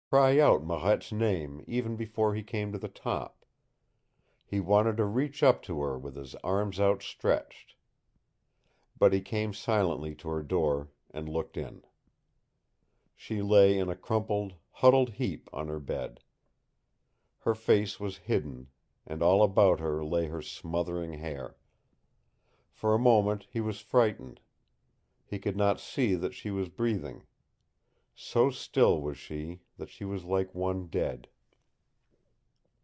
cry out Marette's name even before he came to the top. He wanted to reach up to her with his arms outstretched. But he came silently to her door and looked in. She lay in a crumpled, huddled heap on her bed. Her face was hidden, and all about her lay her smothering hair. For a moment he was frightened. He could not see that she was breathing. So still was she that she was like one dead.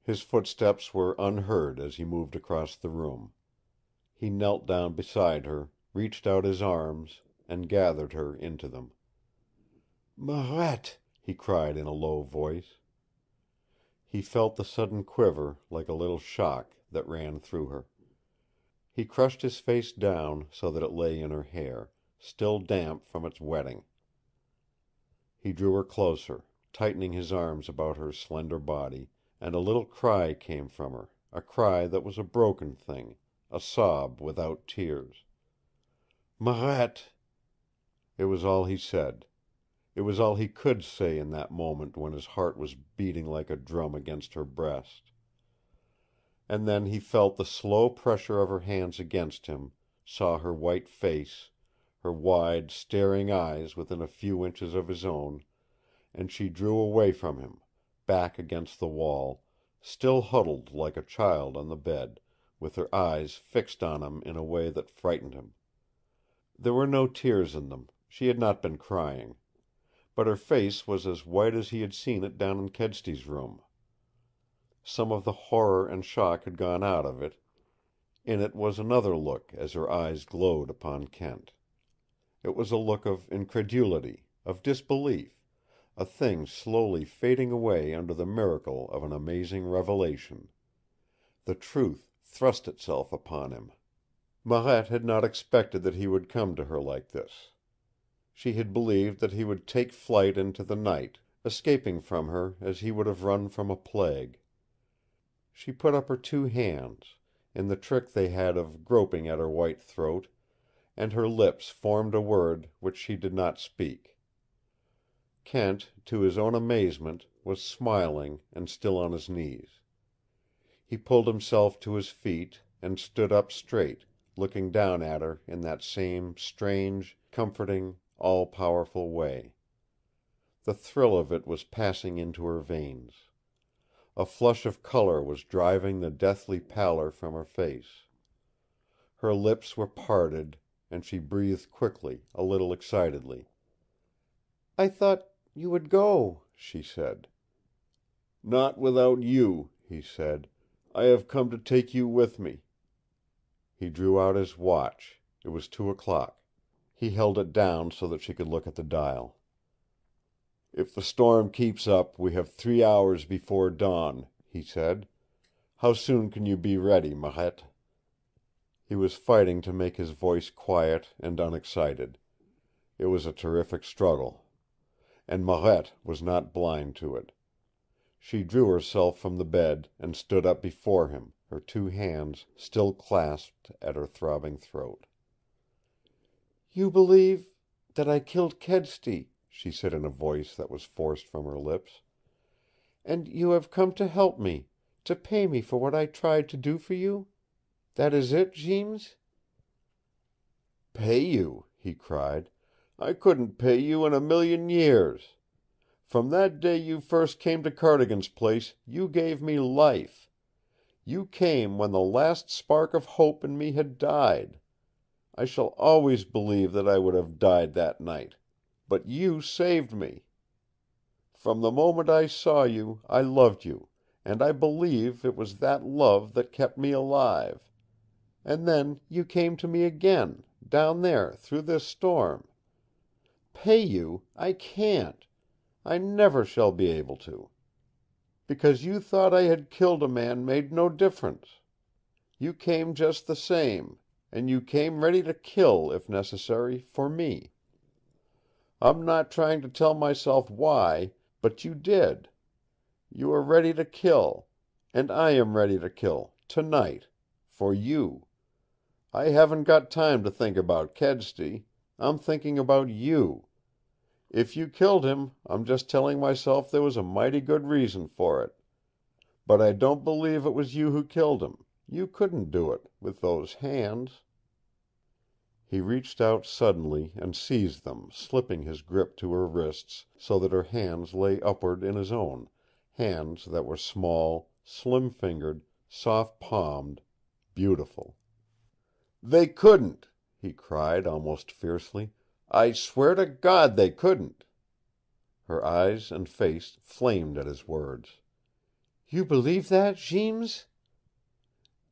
His footsteps were unheard as he moved across the room. He knelt down beside her, reached out his arms, and gathered her into them. "Marette!" he cried in a low voice. He felt the sudden quiver, like a little shock, that ran through her. He crushed his face down so that it lay in her hair, still damp from its wetting. He drew her closer, tightening his arms about her slender body, and a little cry came from her, a cry that was a broken thing, a sob without tears. "Marette!" It was all he said. It was all he could say in that moment when his heart was beating like a drum against her breast. And then he felt the slow pressure of her hands against him, saw her white face, her wide, staring eyes within a few inches of his own, and she drew away from him, back against the wall, still huddled like a child on the bed, with her eyes fixed on him in a way that frightened him. There were no tears in them. She had not been crying. But her face was as white as he had seen it down in Kedsty's room. Some of the horror and shock had gone out of it. In it was another look as her eyes glowed upon Kent. It was a look of incredulity, of disbelief, a thing slowly fading away under the miracle of an amazing revelation. The truth thrust itself upon him. Marette had not expected that he would come to her like this. She had believed that he would take flight into the night, escaping from her as he would have run from a plague. She put up her two hands, in the trick they had of groping at her white throat, and her lips formed a word which she did not speak. Kent, to his own amazement, was smiling and still on his knees. He pulled himself to his feet and stood up straight, looking down at her in that same strange, comforting, all-powerful way. The thrill of it was passing into her veins. A flush of color was driving the deathly pallor from her face. Her lips were parted, and she breathed quickly, a little excitedly. "I thought you would go," she said. "Not without you," he said. "I have come to take you with me." He drew out his watch. It was 2 o'clock. He held it down so that she could look at the dial. "If the storm keeps up, we have 3 hours before dawn," he said. "How soon can you be ready, Marette?" He was fighting to make his voice quiet and unexcited. It was a terrific struggle. And Marette was not blind to it. She drew herself from the bed and stood up before him, her two hands still clasped at her throbbing throat. "You believe that I killed Kedsty," she said in a voice that was forced from her lips. "And you have come to help me, to pay me for what I tried to do for you? That is it, Jeems?" "Pay you?" he cried. "I couldn't pay you in a million years. From that day you first came to Cardigan's place you gave me life. You came when the last spark of hope in me had died. I shall always believe that I would have died that night. But you saved me. From the moment I saw you I loved you, and I believe it was that love that kept me alive. And then you came to me again, down there through this storm. Pay you? I can't. I never shall be able to. Because you thought I had killed a man made no difference. You came just the same, and you came ready to kill, if necessary, for me. I'm not trying to tell myself why, but you did. You are ready to kill, and I am ready to kill, tonight, for you. I haven't got time to think about Kedsty. I'm thinking about you. If you killed him, I'm just telling myself there was a mighty good reason for it. But I don't believe it was you who killed him. You couldn't do it, with those hands." He reached out suddenly and seized them, slipping his grip to her wrists so that her hands lay upward in his own, hands that were small, slim-fingered, soft-palmed, beautiful. "They couldn't!" he cried, almost fiercely. "I swear to God they couldn't!" Her eyes and face flamed at his words. "You believe that, Jeems?"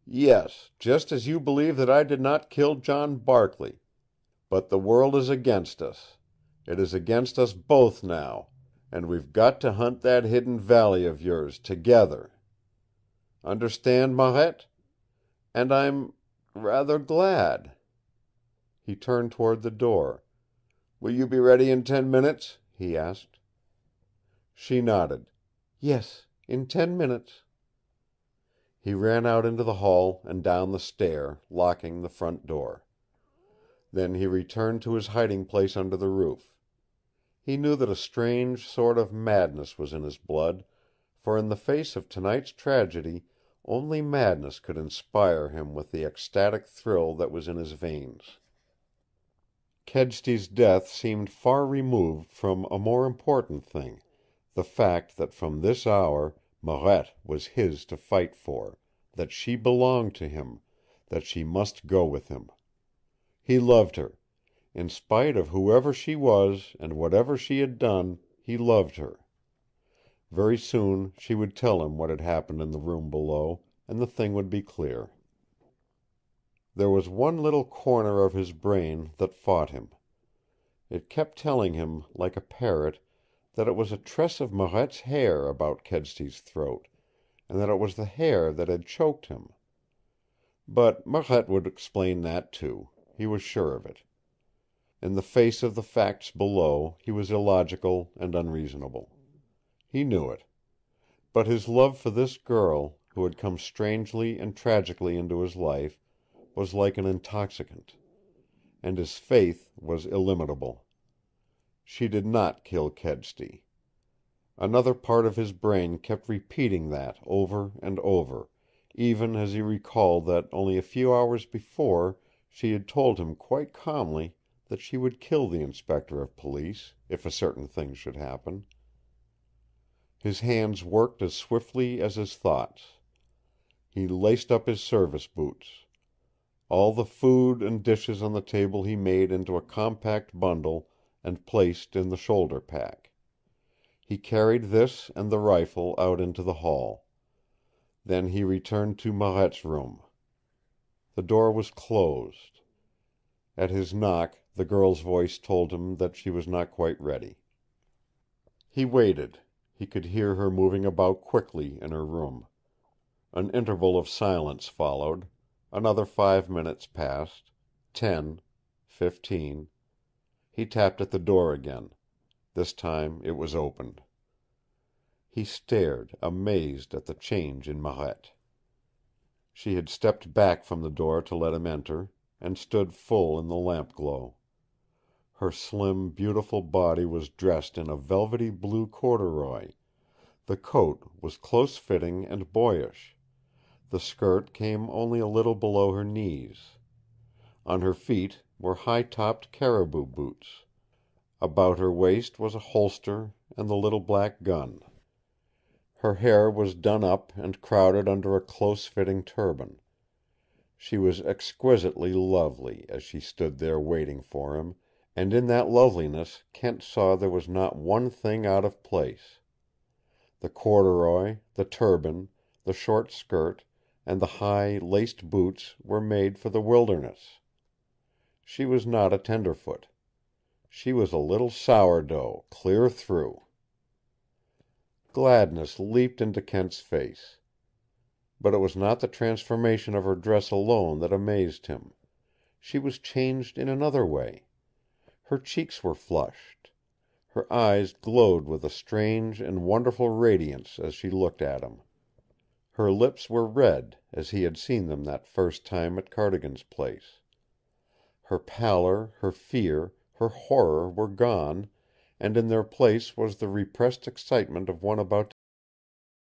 "Yes, just as you believe that I did not kill John Barkley. But the world is against us. It is against us both now, and we've got to hunt that hidden valley of yours together. Understand, Marette? And I'm rather glad." He turned toward the door. "Will you be ready in 10 minutes?" he asked. She nodded. "Yes, in 10 minutes." He ran out into the hall and down the stair, locking the front door. Then he returned to his hiding place under the roof. He knew that a strange sort of madness was in his blood, for in the face of tonight's tragedy only madness could inspire him with the ecstatic thrill that was in his veins. Kedsty's death seemed far removed from a more important thing, the fact that from this hour Marette was his to fight for, that she belonged to him, that she must go with him. He loved her. In spite of whoever she was and whatever she had done, he loved her. Very soon she would tell him what had happened in the room below, and the thing would be clear. There was one little corner of his brain that fought him. It kept telling him, like a parrot, that it was a tress of Marette's hair about Kedsty's throat, and that it was the hair that had choked him. But Marette would explain that too. He was sure of it. In the face of the facts below he was illogical and unreasonable. He knew it. But his love for this girl, who had come strangely and tragically into his life, was like an intoxicant. And his faith was illimitable. She did not kill Kedsty. Another part of his brain kept repeating that over and over, even as he recalled that only a few hours before she had told him quite calmly that she would kill the inspector of police if a certain thing should happen. His hands worked as swiftly as his thoughts. He laced up his service boots. All the food and dishes on the table he made into a compact bundle and placed in the shoulder pack. He carried this and the rifle out into the hall. Then he returned to Marette's room. The door was closed. At his knock the girl's voice told him that she was not quite ready. He waited. He could hear her moving about quickly in her room. An interval of silence followed. Another 5 minutes passed. 10. 15. He tapped at the door again. This time it was opened. He stared, amazed at the change in Marette. She had stepped back from the door to let him enter, and stood full in the lamp glow. Her slim, beautiful body was dressed in a velvety blue corduroy. The coat was close-fitting and boyish. The skirt came only a little below her knees. On her feet were high-topped caribou boots. About her waist was a holster and the little black gun. Her hair was done up and crowded under a close-fitting turban. She was exquisitely lovely as she stood there waiting for him, and in that loveliness Kent saw there was not one thing out of place. The corduroy, the turban, the short skirt, and the high, laced boots were made for the wilderness. She was not a tenderfoot. She was a little sourdough, clear through. Gladness leaped into Kent's face. But it was not the transformation of her dress alone that amazed him. She was changed in another way. Her cheeks were flushed. Her eyes glowed with a strange and wonderful radiance as she looked at him. Her lips were red, as he had seen them that first time at Cardigan's place. Her pallor, her fear, her horror were gone, and in their place was the repressed excitement of one about